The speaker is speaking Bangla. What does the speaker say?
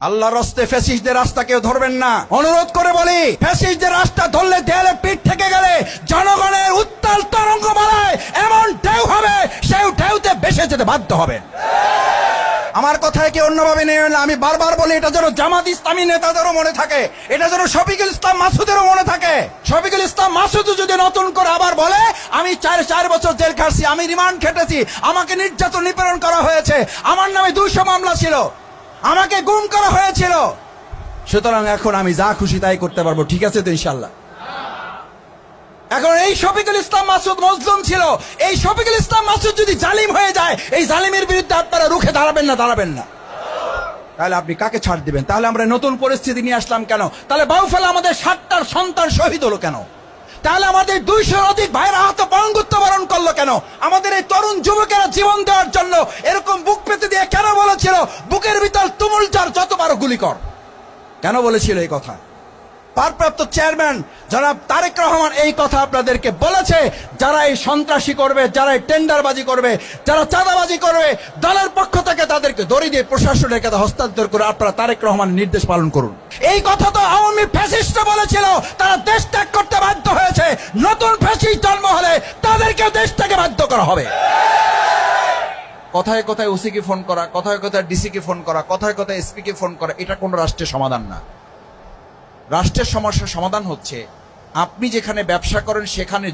আল্লাহর রাস্তে ফ্যাসিস্টদের রাস্তা কেউ ধরবেন না, অনুরোধ করে বলি। ফ্যাসিস্টদের রাস্তা ধরলে দেয়ালে পিঠ থেকে গেলে জনগণের উত্তাল তরঙ্গমালায় এমন ঢেউ হবে, সেই ঢেউতে ভেসে যেতে বাধ্য হবে। আমার কথায় কি অন্যভাবে নেবেন না। আমি বারবার বলি, এটা যেন জামাত ইসলামী নেতাদেরও মনে থাকে, এটা যেন শফিকুল ইসলাম মাসুদেরও মনে থাকে। শফিকুল ইসলাম মাসুদ যদি নতুন করে আবার বলে আমি চার বছর জেল খাটছি, আমি রিমান্ড খেটেছি, আমাকে নির্যাতন নিপীড়ন করা হয়েছে, আমার নামে 200 মামলা ছিল, আমাকে গুম করা হয়েছিল, সুতরাং এখন আমি যা খুশি তাই করতে পারবো, ঠিক আছে তো ইনশাল্লাহ? এখন এই শফিকুল ইসলাম মাসুদ মজলুম ছিল, এই শফিকুল ইসলাম মাসুদ যদি জালিম হয়ে যায়, এই জালিমের বিরুদ্ধে আপনারা রুখে দাঁড়াবেন না? তাহলে আপনি কাকে ছাড় দিবেন? তাহলে আমরা নতুন পরিস্থিতি নিয়ে আসলাম কেন? তাহলে বাউফেলা আমাদের 7টার সন্তান শহীদ হলো কেন? তাহলে আমাদের 200-র অধিক ভাইয়ের আহত পঙ্গুত্ব বরণ করলো কেন? আমাদের এই তরুণ যুবকেরা জীবন দেওয়ার জন্য এরকম বুক পেতে দিয়ে কেন বলেছিল বুকের ভিতর তুমুল জ্বর, যতবার গুলি কর? কেন বলেছিল এই কথা? ভারপ্রাপ্ত চেয়ারম্যান জনাব তারেক রহমান এই কথা আপনাদেরকে বলেছে, যারা এই সন্ত্রাসী করবে, যারা এই টেন্ডারবাজি করবে, যারা চাঁদাবাজি করবে, দলের পক্ষ থেকে তাদেরকে দড়ি দিয়ে প্রশাসনের কাছে হস্তান্তর করে আপনারা তারেক রহমানের নির্দেশ পালন করুন। এই কথা তো আওয়ামী ফ্যাসিস্টরা বলেছিল, তারা দেশ ত্যাগ করতে বাধ্য হয়েছে। নতুন ফ্যাসিস্ট জন্ম হলে তাদেরকে দেশ থেকে বাধ্য করা হবে। কথায় কথায় ওসিকে ফোন করা, কথায় কথায় ডিসিকে ফোন করা, কথায় কথায় এসপিকে ফোন করা, এটা কোন রাষ্ট্রের সমাধান না। রাষ্ট্রের সমস্যার সমাধান হচ্ছে আপনি যেখানে ব্যবসা করেন সেখানে